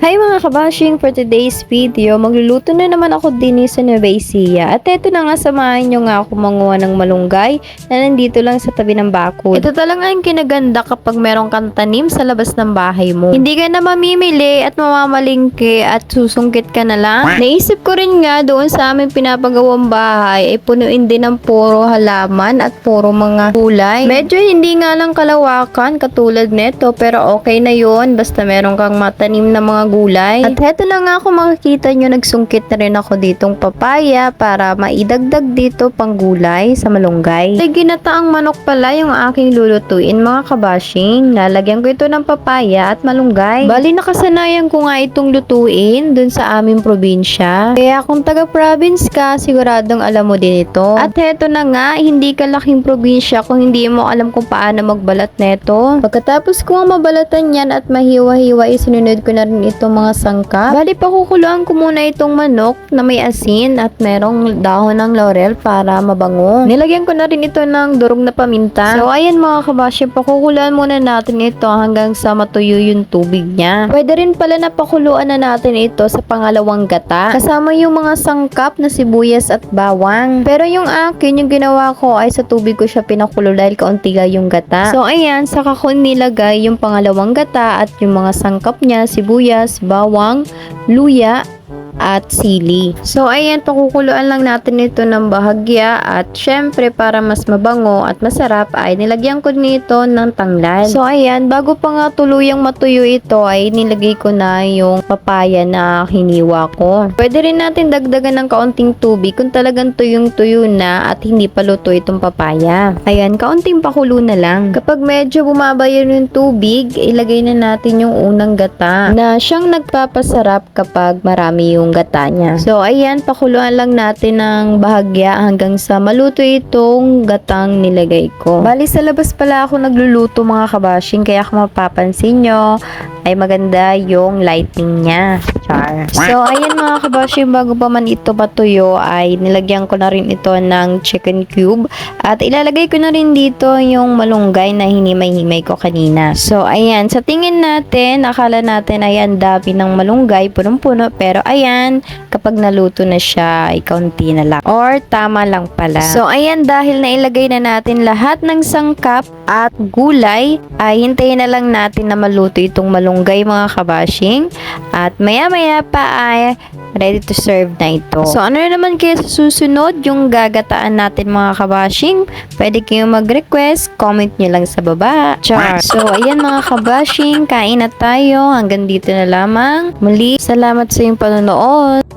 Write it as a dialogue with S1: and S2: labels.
S1: Hi mga kabashing, for today's video, magluluto na naman ako din sa Nueva Ecija. At eto na nga, samahan nyo nga ako manguha ng malunggay na nandito lang sa tabi ng bakod. Ito talaga ang kinaganda kapag meron kang tanim sa labas ng bahay mo. Hindi ka na mamimili at mamamalingke at susungkit ka na lang. Naisip ko rin nga doon sa aming pinapagawang bahay ay punuin din ng puro halaman at puro mga gulay. Medyo hindi nga lang kalawakan katulad neto pero okay na yon basta meron kang matanim na mga gulay. At heto na nga, kung makikita nyo, nagsungkit na rin ako ditong papaya para maidagdag dito pang gulay sa malunggay. Ay, ginataang manok pala yung aking lulutuin mga kabashing. Lalagyan ko ito ng papaya at malunggay. Bali, nakasanayan ko nga itong lutuin dun sa aming probinsya. Kaya kung taga-province ka, siguradong alam mo din ito. At heto na nga, hindi ka laking probinsya kung hindi mo alam kung paano magbalat neto. Pagkatapos ko mabalatan yan at mahiwa-hiwa, isinunod ko na rin ito mga sangkap. Bali, pakukuluan ko muna itong manok na may asin at merong dahon ng laurel para mabango. Nilagyan ko na rin ito ng durog na paminta. So, ayan mga kabasya, pakukuluan muna natin ito hanggang sa matuyo yung tubig niya. Pwede rin pala na pakuluan na natin ito sa pangalawang gata. Kasama yung mga sangkap na sibuyas at bawang. Pero yung akin, yung ginawa ko ay sa tubig ko siya pinakulo dahil kaunti nga yung gata. So, ayan, saka ko nilagay yung pangalawang gata at yung mga sangkap niya, sibuyas, bawang, luya, at sili. So, ayan, pakukuluan lang natin ito ng bahagya at syempre para mas mabango at masarap ay nilagyan ko nito ng tanglad. So, ayan, bago pa nga tuluyang matuyo ito ay nilagay ko na yung papaya na hiniwa ko. Pwede rin natin dagdagan ng kaunting tubig kung talagang tuyong-tuyo na at hindi pa luto itong papaya. Ayan, kaunting pakulo na lang. Kapag medyo bumaba yung tubig, ilagay na natin yung unang gata na siyang nagpapasarap kapag marami yung gata niya. So, ayan, pakuluan lang natin ng bahagya hanggang sa maluto itong gatang nilagay ko. Bali, sa labas pala ako nagluluto mga kabashing, kaya kung mapapansin nyo, ay maganda yung lighting niya. Char. So, ayan mga kabashing, bago pa man ito matuyo, ay nilagyan ko na rin ito ng chicken cube at ilalagay ko na rin dito yung malunggay na hinimay-himay ko kanina. So, ayan, sa tingin natin, akala natin ay ang dami ng malunggay, punong-puno, pero ayan, kapag naluto na siya, ay kaunti na lang. Or, tama lang pala. So, ayan, dahil nailagay na natin lahat ng sangkap at gulay, ay hintayin na lang natin na maluto itong malunggay mga kabashing. At maya-maya pa ay ready to serve na ito. So, ano na naman kayo sa susunod yung gagataan natin mga kabashing? Pwede kayong mag-request, comment nyo lang sa baba. Char! So, ayan mga kabashing, kain na tayo. Hanggang dito na lamang. Muli, salamat sa iyong panonood.